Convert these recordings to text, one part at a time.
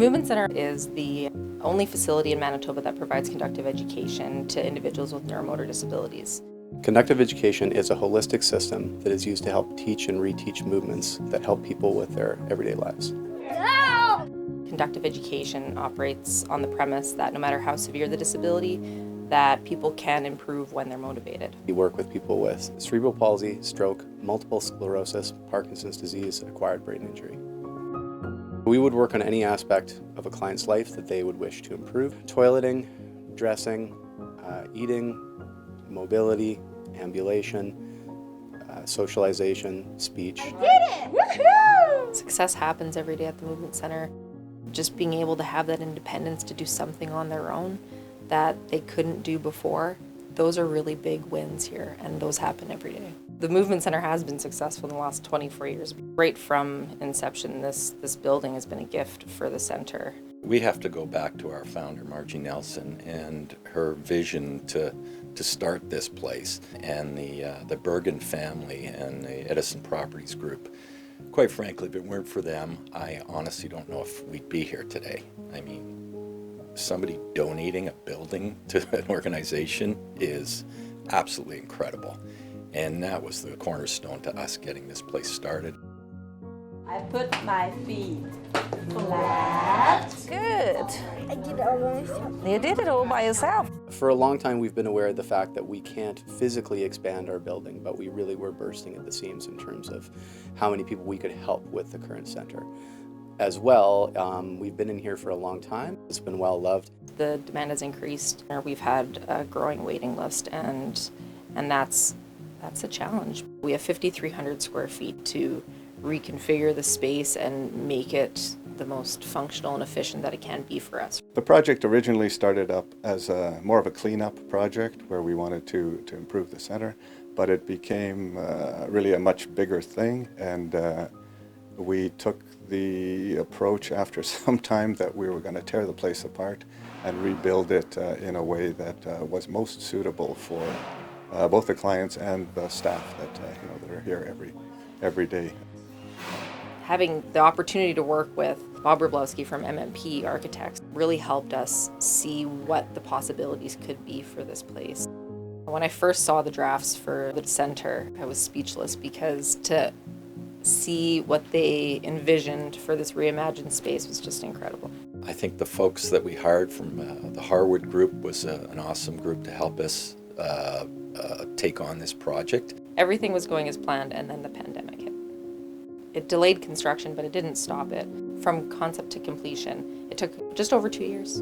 Movement Centre is the only facility in Manitoba that provides conductive education to individuals with neuromotor disabilities. Conductive education is a holistic system that is used to help teach and reteach movements that help people with their everyday lives. Conductive education operates on the premise that no matter how severe the disability, that people can improve when they're motivated. We work with people with cerebral palsy, stroke, multiple sclerosis, Parkinson's disease, acquired brain injury. We would work on any aspect of a client's life that they would wish to improve. Toileting, dressing, eating, mobility, ambulation, socialization, speech. Did it! Woohoo! Success happens every day at the Movement Centre. Just being able to have that independence to do something on their own that they couldn't do before, those are really big wins here, and those happen every day. The Movement Centre has been successful in the last 24 years. Right from inception, this building has been a gift for the centre. We have to go back to our founder, Margie Nelson, and her vision to start this place, and the Bergen family and the Edison Properties group. Quite frankly, if it weren't for them, I honestly don't know if we'd be here today. I mean, somebody donating a building to an organization is absolutely incredible. And that was the cornerstone to us getting this place started. I put my feet flat. Good. I did it all by myself. You did it all by yourself. For a long time, we've been aware of the fact that we can't physically expand our building, but we really were bursting at the seams in terms of how many people we could help with the current center. As well, we've been in here for a long time. It's been well loved. The demand has increased. We've had a growing waiting list, and that's a challenge. We have 5,300 square feet to reconfigure the space and make it the most functional and efficient that it can be for us. The project originally started up as more of a cleanup project where we wanted to improve the center, but it became really a much bigger thing, and we took the approach after some time that we were going to tear the place apart and rebuild it in a way that was most suitable for both the clients and the staff that are here every day. Having the opportunity to work with Bob Ryblowski from MMP Architects really helped us see what the possibilities could be for this place. When I first saw the drafts for the center, I was speechless, because to see what they envisioned for this reimagined space was just incredible. I think the folks that we hired from the Harwood group was an awesome group to help us take on this project. Everything was going as planned, and then the pandemic hit. It delayed construction, but it didn't stop it. From concept to completion, it took just over 2 years.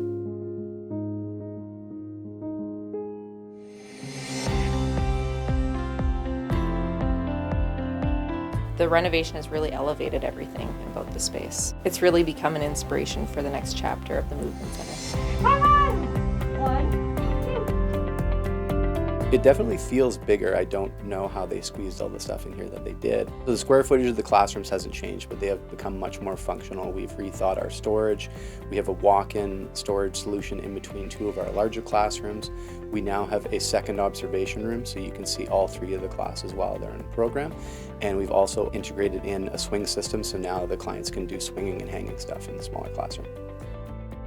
The renovation has really elevated everything about the space. It's really become an inspiration for the next chapter of the Movement Centre. Come on! 1, 2. It definitely feels bigger. I don't know how they squeezed all the stuff in here that they did. So the square footage of the classrooms hasn't changed, but they have become much more functional. We've rethought our storage. We have a walk-in storage solution in between two of our larger classrooms. We now have a second observation room, so you can see all three of the classes while they're in the program. And we've also integrated in a swing system, so now the clients can do swinging and hanging stuff in the smaller classroom.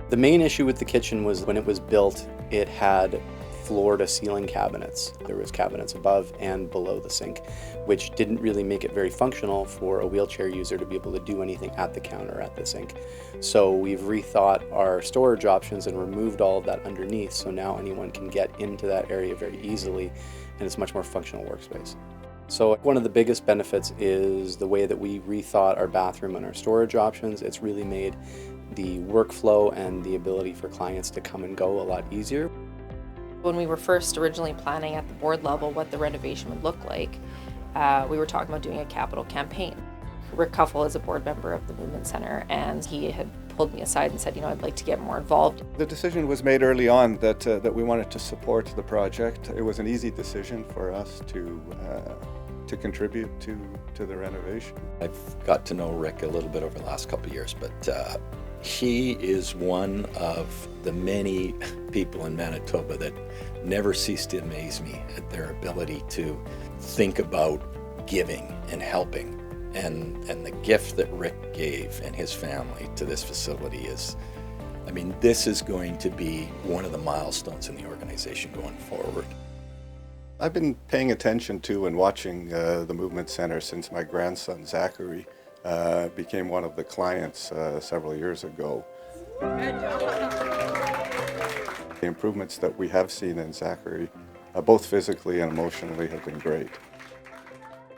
The main issue with the kitchen was when it was built, it had floor-to-ceiling cabinets. There was cabinets above and below the sink, which didn't really make it very functional for a wheelchair user to be able to do anything at the counter at the sink. So we've rethought our storage options and removed all of that underneath, so now anyone can get into that area very easily, and it's a much more functional workspace. So one of the biggest benefits is the way that we rethought our bathroom and our storage options. It's really made the workflow and the ability for clients to come and go a lot easier. When we were first originally planning at the board level what the renovation would look like, we were talking about doing a capital campaign. Rick Kuffel is a board member of the Movement Centre, and he had pulled me aside and said, I'd like to get more involved. The decision was made early on that we wanted to support the project. It was an easy decision for us to contribute to the renovation. I've got to know Rick a little bit over the last couple of years, but he is one of the many people in Manitoba that never cease to amaze me at their ability to think about giving and helping And the gift that Rick gave and his family to this facility is, I mean, this is going to be one of the milestones in the organization going forward. I've been paying attention to and watching the Movement Centre since my grandson Zachary became one of the clients several years ago. The improvements that we have seen in Zachary, both physically and emotionally, have been great.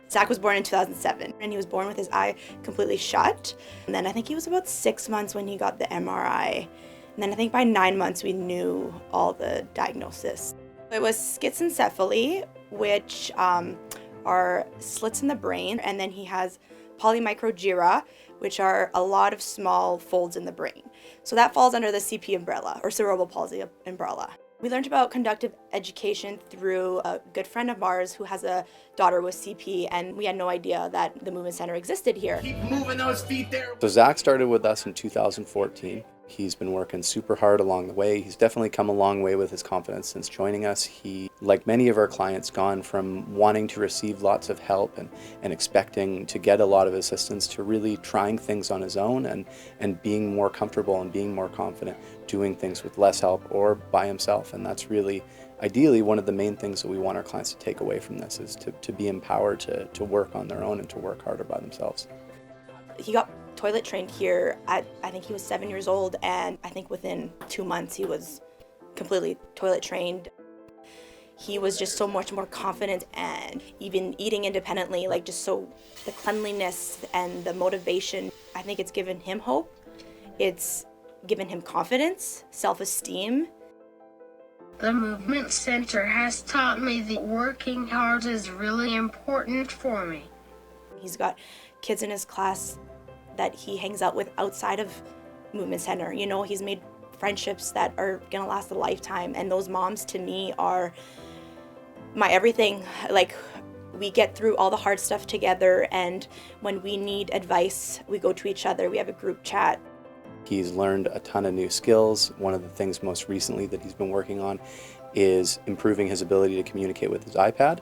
Zach was born in 2007, and he was born with his eye completely shut. And then I think he was about 6 months when he got the MRI. And then I think by 9 months we knew all the diagnosis. It was schizencephaly, which are slits in the brain, and then he has polymicrogyra, which are a lot of small folds in the brain. So that falls under the CP umbrella, or cerebral palsy umbrella. We learned about conductive education through a good friend of ours who has a daughter with CP, and we had no idea that the Movement Centre existed here. Keep moving those feet there. So Zach started with us in 2014. He's been working super hard along the way. He's definitely come a long way with his confidence since joining us. He, like many of our clients, gone from wanting to receive lots of help and expecting to get a lot of assistance to really trying things on his own and being more comfortable and being more confident doing things with less help or by himself. And that's really, ideally, one of the main things that we want our clients to take away from this is to be empowered to work on their own and to work harder by themselves. He got toilet trained here at, I think he was 7 years old, and I think within 2 months he was completely toilet trained. He was just so much more confident and even eating independently, like just so the cleanliness and the motivation, I think it's given him hope. It's given him confidence, self-esteem. The Movement Centre has taught me that working hard is really important for me. He's got kids in his class that he hangs out with outside of Movement Centre. You know, he's made friendships that are gonna last a lifetime, and those moms to me are my everything. Like, we get through all the hard stuff together, and when we need advice, we go to each other. We have a group chat. He's learned a ton of new skills. One of the things most recently that he's been working on is improving his ability to communicate with his iPad.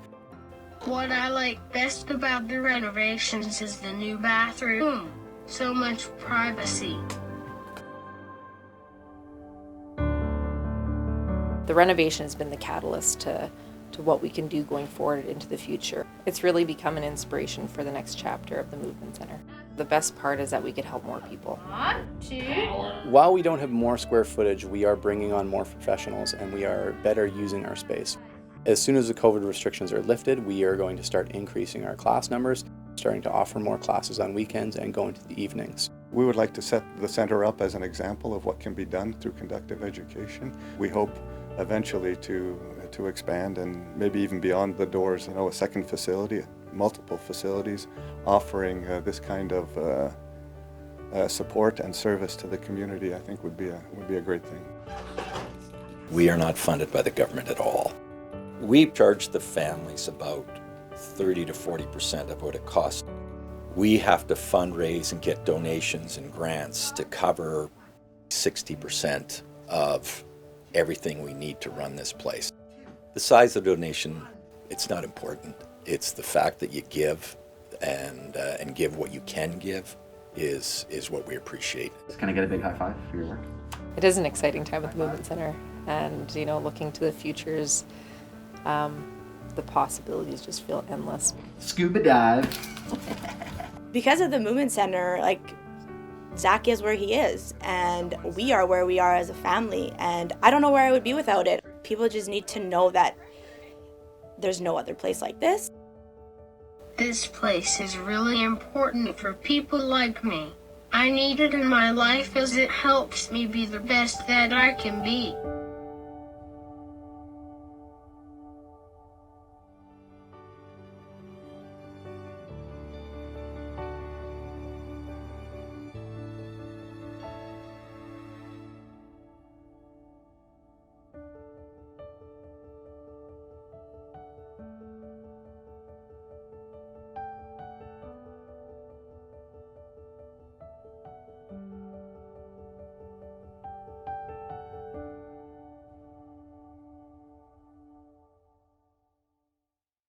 What I like best about the renovations is the new bathroom. So much privacy. The renovation has been the catalyst to what we can do going forward into the future. It's really become an inspiration for the next chapter of the Movement Centre. The best part is that we could help more people. 1, 2. While we don't have more square footage, we are bringing on more professionals and we are better using our space. As soon as the COVID restrictions are lifted, we are going to start increasing our class numbers, starting to offer more classes on weekends and go into the evenings. We would like to set the centre up as an example of what can be done through conductive education. We hope eventually to expand and maybe even beyond the doors, a second facility, multiple facilities offering this kind of support and service to the community. I think would be a great thing. We are not funded by the government at all. We charge the families about 30 to 40% of what it costs. We have to fundraise and get donations and grants to cover 60% of everything we need to run this place. The size of the donation, it's not important. It's the fact that you give and give what you can give is what we appreciate. Can I get a big high five for your work? It is an exciting time at the Movement Centre, and looking to the futures, the possibilities just feel endless. Scuba dive. Because of the Movement Centre, Zach is where he is, and we are where we are as a family, and I don't know where I would be without it. People just need to know that there's no other place like this. This place is really important for people like me. I need it in my life as it helps me be the best that I can be.